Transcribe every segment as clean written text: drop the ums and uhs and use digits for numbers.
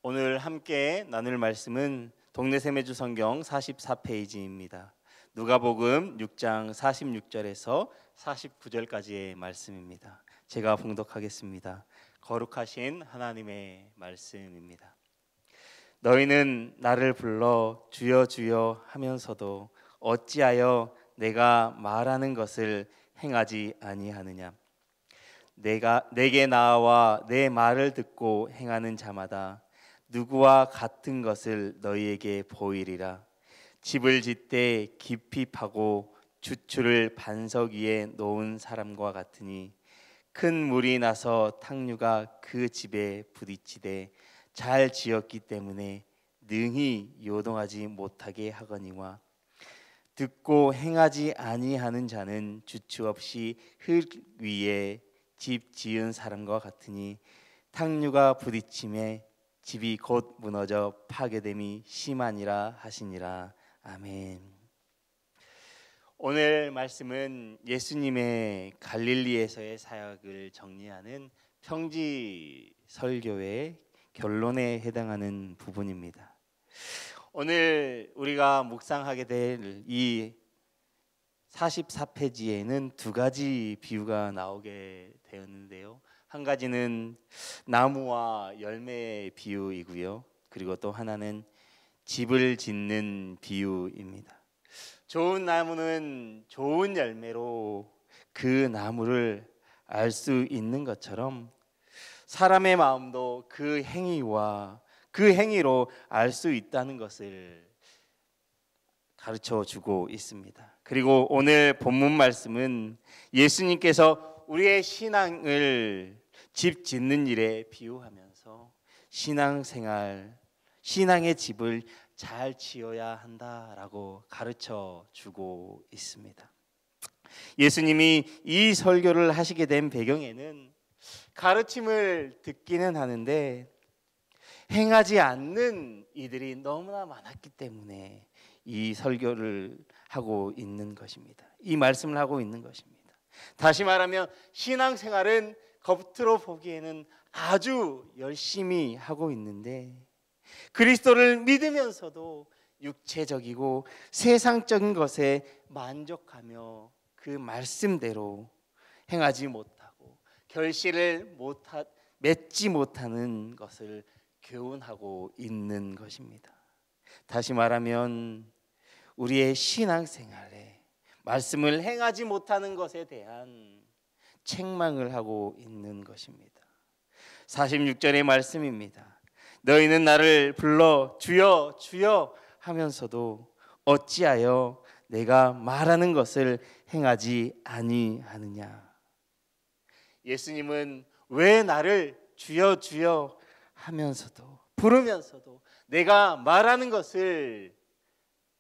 오늘 함께 나눌 말씀은 동네세매주 성경 44페이지입니다. 누가복음 6장 46절에서 49절까지의 말씀입니다. 제가 봉독하겠습니다. 거룩하신 하나님의 말씀입니다. 너희는 나를 불러 주여 주여 하면서도 어찌하여 내가 말하는 것을 행하지 아니하느냐. 내게 나와 내 말을 듣고 행하는 자마다 누구와 같은 것을 너희에게 보이리라. 집을 짓되 깊이 파고 주추를 반석 위에 놓은 사람과 같으니 큰 물이 나서 탕류가 그 집에 부딪히되 잘 지었기 때문에 능히 요동하지 못하게 하거니와 듣고 행하지 아니하는 자는 주추 없이 흙 위에 집 지은 사람과 같으니 탕류가 부딪힘에 집이 곧 무너져 파괴됨이 심하니라 하시니라. 아멘. 오늘 말씀은 예수님의 갈릴리에서의 사역을 정리하는 평지 설교의 결론에 해당하는 부분입니다. 오늘 우리가 묵상하게 될 이 44페이지에는 두 가지 비유가 나오게 되었는데요. 한 가지는 나무와 열매의 비유이고요. 그리고 또 하나는 집을 짓는 비유입니다. 좋은 나무는 좋은 열매로 그 나무를 알 수 있는 것처럼 사람의 마음도 그 행위와 그 행위로 알 수 있다는 것을 가르쳐 주고 있습니다. 그리고 오늘 본문 말씀은 예수님께서 우리의 신앙을 집 짓는 일에 비유하면서 신앙생활, 신앙의 집을 잘 지어야 한다라고 가르쳐 주고 있습니다. 예수님이 이 설교를 하시게 된 배경에는 가르침을 듣기는 하는데 행하지 않는 이들이 너무나 많았기 때문에 이 설교를 하고 있는 것입니다. 이 말씀을 하고 있는 것입니다. 다시 말하면 신앙생활은 겉으로 보기에는 아주 열심히 하고 있는데 그리스도를 믿으면서도 육체적이고 세상적인 것에 만족하며 그 말씀대로 행하지 못하고 결실을 맺지 못하는 것을 교훈하고 있는 것입니다. 다시 말하면 우리의 신앙생활에 말씀을 행하지 못하는 것에 대한 책망을 하고 있는 것입니다. 46절의 말씀입니다. 너희는 나를 불러 주여 주여 하면서도 어찌하여 내가 말하는 것을 행하지 아니하느냐. 예수님은 왜 나를 주여 주여 하면서도 부르면서도 내가 말하는 것을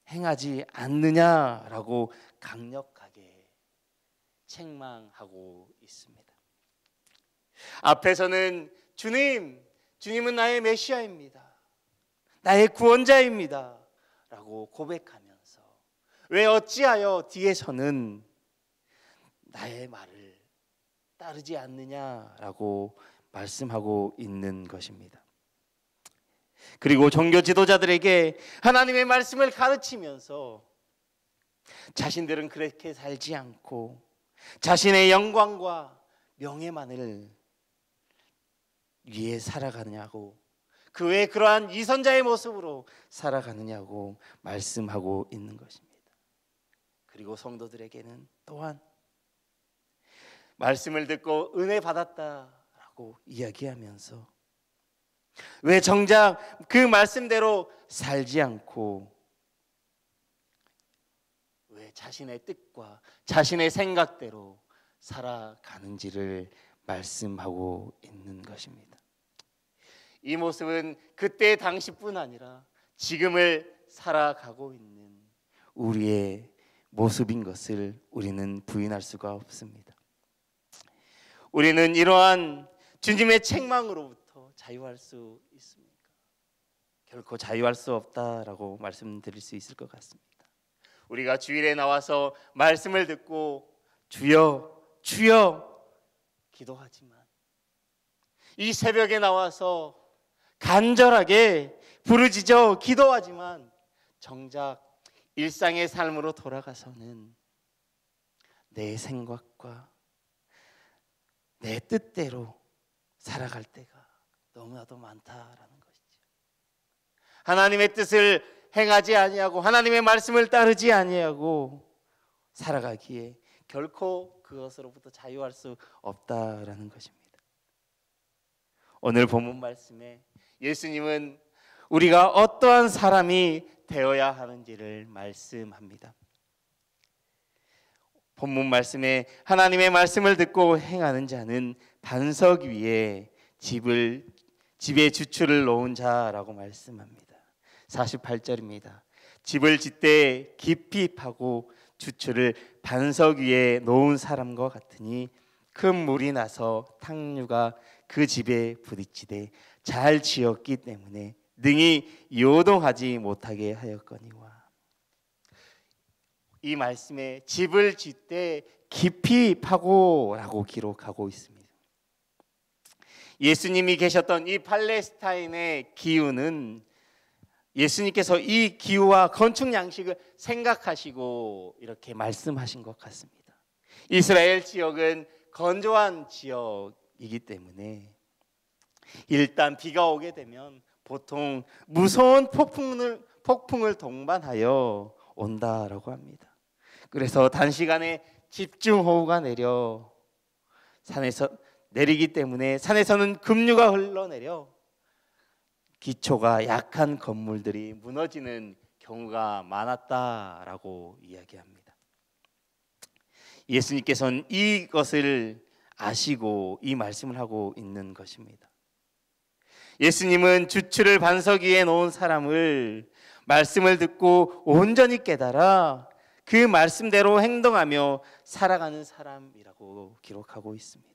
행하지 않느냐라고 강력하게 책망하고 있습니다. 앞에서는 주님은 나의 메시아입니다. 나의 구원자입니다. 라고 고백하면서 왜 어찌하여 뒤에서는 나의 말을 따르지 않느냐라고 말씀하고 있는 것입니다. 그리고 종교 지도자들에게 하나님의 말씀을 가르치면서 자신들은 그렇게 살지 않고 자신의 영광과 명예만을 위해 살아가느냐고, 그 외에 그러한 이선자의 모습으로 살아가느냐고 말씀하고 있는 것입니다. 그리고 성도들에게는 또한 말씀을 듣고 은혜 받았다라고 이야기하면서 왜 정작 그 말씀대로 살지 않고 왜 자신의 뜻과 자신의 생각대로 살아가는지를 말씀하고 있는 것입니다. 이 모습은 그때 당시뿐 아니라 지금을 살아가고 있는 우리의 모습인 것을 우리는 부인할 수가 없습니다. 우리는 이러한 주님의 책망으로부터 자유할 수 있습니까? 결코 자유할 수 없다라고 말씀드릴 수 있을 것 같습니다. 우리가 주일에 나와서 말씀을 듣고 주여 주여 기도하지만 이 새벽에 나와서 간절하게 부르짖어 기도하지만 정작 일상의 삶으로 돌아가서는 내 생각과 내 뜻대로 살아갈 때가 너무나도 많다라는 것이죠. 하나님의 뜻을 행하지 아니하고 하나님의 말씀을 따르지 아니하고 살아가기에 결코 그것으로부터 자유할 수 없다라는 것입니다. 오늘 본문 말씀에 예수님은 우리가 어떠한 사람이 되어야 하는지를 말씀합니다. 본문 말씀에 하나님의 말씀을 듣고 행하는 자는 반석 위에 집에 주추를 놓은 자라고 말씀합니다. 48절입니다. 집을 짓되 깊이 파고 주추를 반석 위에 놓은 사람과 같으니 큰 물이 나서 탕류가 그 집에 부딪히되 잘 지었기 때문에 능히 요동하지 못하게 하였거니와. 이 말씀에 집을 짓되 깊이 파고라고 기록하고 있습니다. 예수님이 계셨던 이 팔레스타인의 기후는 예수님께서 이 기후와 건축 양식을 생각하시고 이렇게 말씀하신 것 같습니다. 이스라엘 지역은 건조한 지역이기 때문에 일단 비가 오게 되면 보통 무서운 폭풍을 동반하여 온다라고 합니다. 그래서 단시간에 집중호우가 내리기 때문에 산에서는 급류가 흘러내려 기초가 약한 건물들이 무너지는 경우가 많았다라고 이야기합니다. 예수님께서는 이것을 아시고 이 말씀을 하고 있는 것입니다. 예수님은 주추를 반석 위에 놓은 사람을 말씀을 듣고 온전히 깨달아 그 말씀대로 행동하며 살아가는 사람이라고 기록하고 있습니다.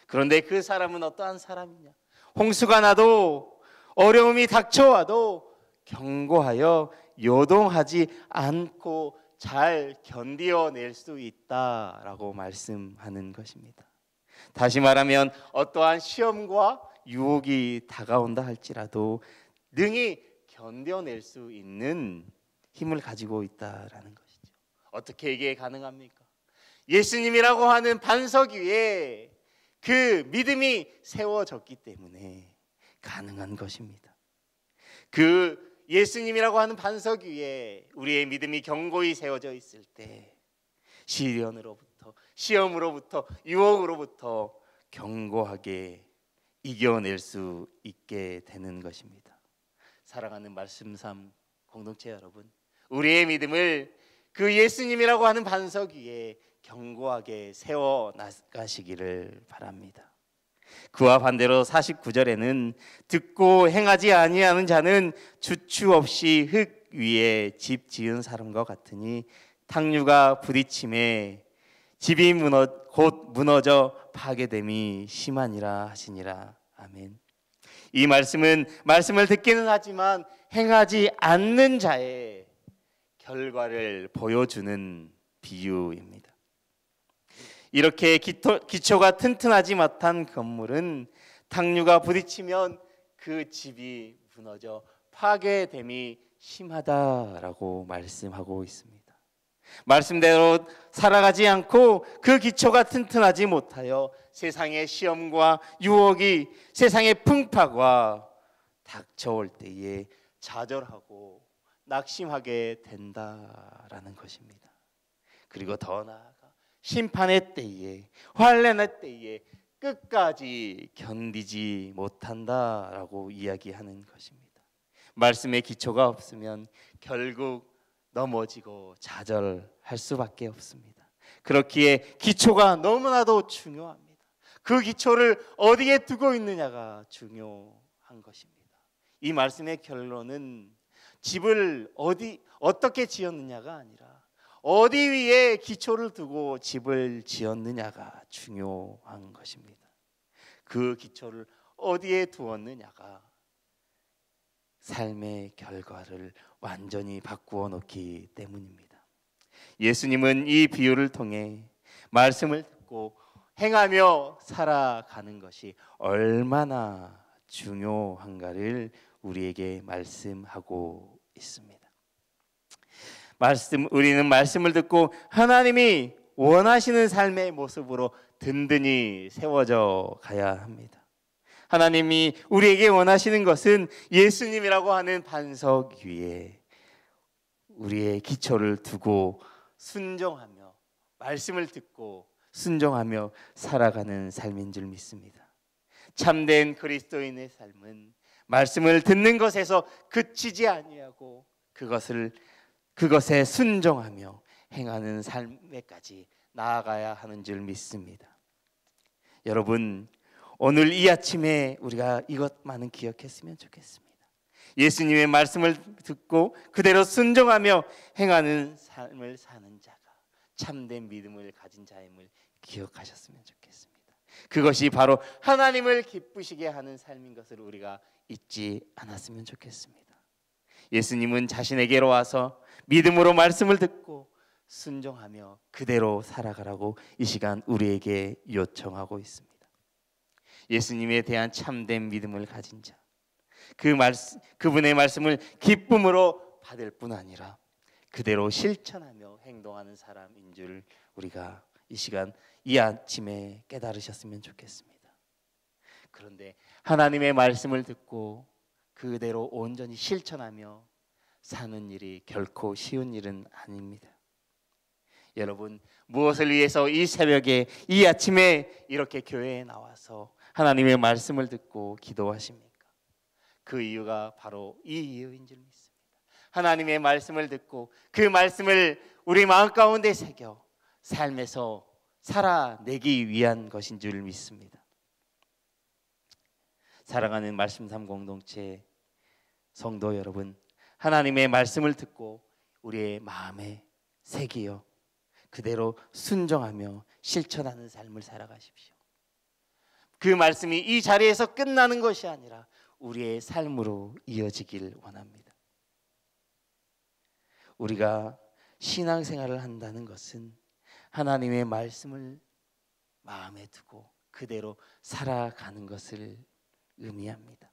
그런데 그 사람은 어떠한 사람이냐? 홍수가 나도 어려움이 닥쳐와도 견고하여 요동하지 않고 잘 견디어낼 수 있다라고 말씀하는 것입니다. 다시 말하면 어떠한 시험과 유혹이 다가온다 할지라도 능히 견뎌낼 수 있는 힘을 가지고 있다라는 것이죠. 어떻게 이게 가능합니까? 예수님이라고 하는 반석 위에 그 믿음이 세워졌기 때문에 가능한 것입니다. 그 예수님이라고 하는 반석 위에 우리의 믿음이 견고히 세워져 있을 때 시련으로부터, 시험으로부터, 유혹으로부터 견고하게 이겨낼 수 있게 되는 것입니다. 사랑하는 말씀삼 공동체 여러분, 우리의 믿음을 그 예수님이라고 하는 반석 위에 견고하게 세워 나가시기를 바랍니다. 그와 반대로 49절에는 듣고 행하지 아니하는 자는 주추 없이 흙 위에 집 지은 사람과 같으니 탕류가 부딪힘에 집이 곧 무너져 파괴됨이 심하니라 하시니라. 아멘. 이 말씀은 말씀을 듣기는 하지만 행하지 않는 자의 결과를 보여주는 비유입니다. 이렇게 기초가 튼튼하지 못한 건물은 탕류가 부딪히면 그 집이 무너져 파괴됨이 심하다라고 말씀하고 있습니다. 말씀대로 살아가지 않고 그 기초가 튼튼하지 못하여 세상의 시험과 유혹이, 세상의 풍파가 닥쳐올 때에 좌절하고 낙심하게 된다라는 것입니다. 그리고 더 나아가 심판의 때에, 환난의 때에 끝까지 견디지 못한다라고 이야기하는 것입니다. 말씀의 기초가 없으면 결국 넘어지고 좌절할 수밖에 없습니다. 그렇기에 기초가 너무나도 중요합니다. 그 기초를 어디에 두고 있느냐가 중요한 것입니다. 이 말씀의 결론은 집을 어떻게 지었느냐가 아니라 어디 위에 기초를 두고 집을 지었느냐가 중요한 것입니다. 그 기초를 어디에 두었느냐가 삶의 결과를 완전히 바꾸어 놓기 때문입니다. 예수님은 이 비유를 통해 말씀을 듣고 행하며 살아가는 것이 얼마나 중요한가를 우리에게 말씀하고 있습니다. 우리는 말씀을 듣고 하나님이 원하시는 삶의 모습으로 든든히 세워져 가야 합니다. 하나님이 우리에게 원하시는 것은 예수님이라고 하는 반석 위에 우리의 기초를 두고 순종하며 말씀을 듣고 순종하며 살아가는 삶인 줄 믿습니다. 참된 그리스도인의 삶은 말씀을 듣는 것에서 그치지 아니하고 그것에 순종하며 행하는 삶에까지 나아가야 하는 줄 믿습니다. 여러분, 오늘 이 아침에 우리가 이것만은 기억했으면 좋겠습니다. 예수님의 말씀을 듣고 그대로 순종하며 행하는 삶을 사는 자가 참된 믿음을 가진 자임을 기억하셨으면 좋겠습니다. 그것이 바로 하나님을 기쁘시게 하는 삶인 것을 우리가 잊지 않았으면 좋겠습니다. 예수님은 자신에게로 와서 믿음으로 말씀을 듣고 순종하며 그대로 살아가라고 이 시간 우리에게 요청하고 있습니다. 예수님에 대한 참된 믿음을 가진 자, 그분의 말씀을 기쁨으로 받을 뿐 아니라 그대로 실천하며 행동하는 사람인 줄 우리가 이 시간 이 아침에 깨달으셨으면 좋겠습니다. 그런데 하나님의 말씀을 듣고 그대로 온전히 실천하며 사는 일이 결코 쉬운 일은 아닙니다. 여러분, 무엇을 위해서 이 새벽에 이 아침에 이렇게 교회에 나와서 하나님의 말씀을 듣고 기도하십니까? 그 이유가 바로 이 이유인 줄 믿습니다. 하나님의 말씀을 듣고 그 말씀을 우리 마음 가운데 새겨 삶에서 살아내기 위한 것인 줄 믿습니다. 사랑하는 말씀 삶 공동체 성도 여러분, 하나님의 말씀을 듣고 우리의 마음에 새기어 그대로 순종하며 실천하는 삶을 살아가십시오. 그 말씀이 이 자리에서 끝나는 것이 아니라 우리의 삶으로 이어지길 원합니다. 우리가 신앙생활을 한다는 것은 하나님의 말씀을 마음에 두고 그대로 살아가는 것을 의미합니다.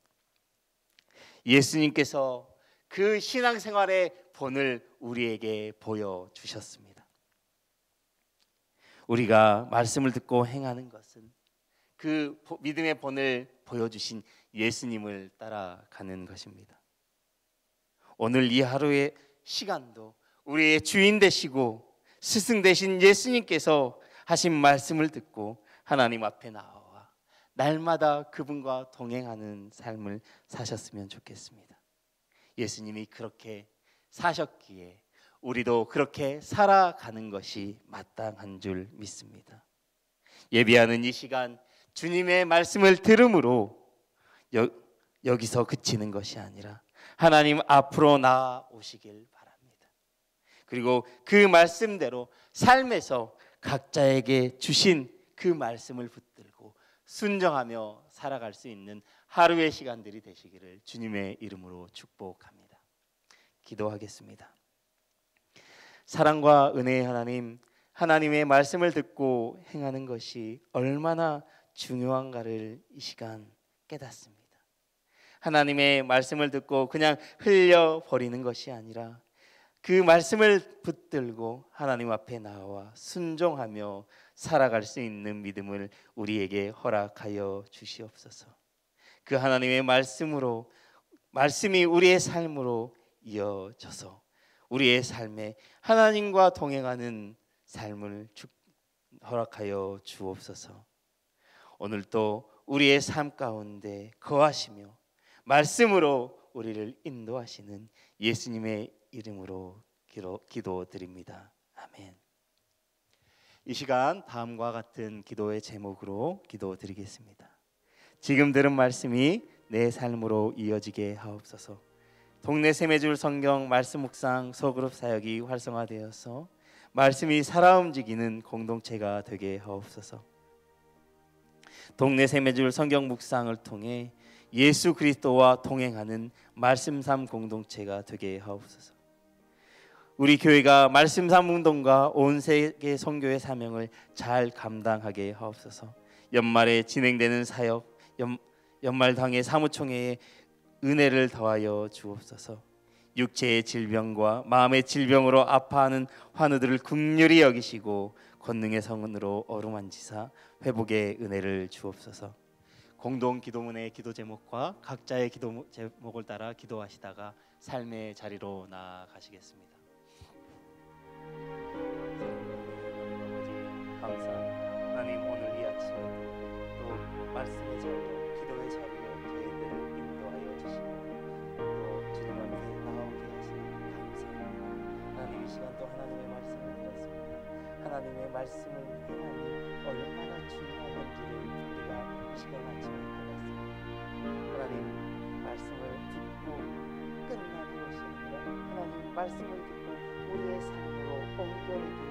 예수님께서 그 신앙생활의 본을 우리에게 보여주셨습니다. 우리가 말씀을 듣고 행하는 것은 그 믿음의 본을 보여주신 예수님을 따라가는 것입니다. 오늘 이 하루의 시간도 우리의 주인 되시고 스승 되신 예수님께서 하신 말씀을 듣고 하나님 앞에 나와 날마다 그분과 동행하는 삶을 사셨으면 좋겠습니다. 예수님이 그렇게 사셨기에 우리도 그렇게 살아가는 것이 마땅한 줄 믿습니다. 예배하는 이 시간 주님의 말씀을 들음으로 여기서 그치는 것이 아니라 하나님 앞으로 나아오시길 바랍니다. 그리고 그 말씀대로 삶에서 각자에게 주신 그 말씀을 붙들고 순종하며 살아갈 수 있는 하루의 시간들이 되시기를 주님의 이름으로 축복합니다. 기도하겠습니다. 사랑과 은혜의 하나님, 하나님의 말씀을 듣고 행하는 것이 얼마나 중요한가를 이 시간 깨닫습니다. 하나님의 말씀을 듣고 그냥 흘려버리는 것이 아니라 그 말씀을 붙들고 하나님 앞에 나와 순종하며 살아갈 수 있는 믿음을 우리에게 허락하여 주시옵소서. 그 하나님의 말씀이 우리의 삶으로 이어져서 우리의 삶에 하나님과 동행하는 삶을 허락하여 주옵소서. 오늘도 우리의 삶 가운데 거하시며 말씀으로 우리를 인도하시는 예수님의 이름으로 기도드립니다. 아멘. 이 시간 다음과 같은 기도의 제목으로 기도드리겠습니다. 지금 들은 말씀이 내 삶으로 이어지게 하옵소서. 동네 샘매줄 성경 말씀 묵상 소그룹 사역이 활성화되어서 말씀이 살아 움직이는 공동체가 되게 하옵소서. 동네 샘매줄 성경 묵상을 통해 예수 그리스도와 동행하는 말씀 삶 공동체가 되게 하옵소서. 우리 교회가 말씀 삶 운동과 온 세계 선교의 사명을 잘 감당하게 하옵소서. 연말에 진행되는 사역, 연말당의 사무총회에 은혜를 더하여 주옵소서. 육체의 질병과 마음의 질병으로 아파하는 환우들을 긍휼히 여기시고 권능의 성은으로 어루만지사 회복의 은혜를 주옵소서. 공동 기도문의 기도 제목과 각자의 기도 제목을 따라 기도하시다가 삶의 자리로 나아가시겠습니다. 감사합니다. 하나님, 오늘 이 아침에 또 말씀의 자리로 기도의 자리로 저희들을 인도하여 주시고 또 주님 앞에 나오게 하시니 감사합니다. 하나님, 이 시간 또 하나님의 말씀을 들었습니다. 하나님의 말씀을 행하니 얼마나 중요한 건지를 우리가 이 시간 아침에 알았습니다. 하나님, 말씀을 듣고 끝나는 것이 아니라 하나님 말씀을 듣고 우리의 삶으로 옮겨내기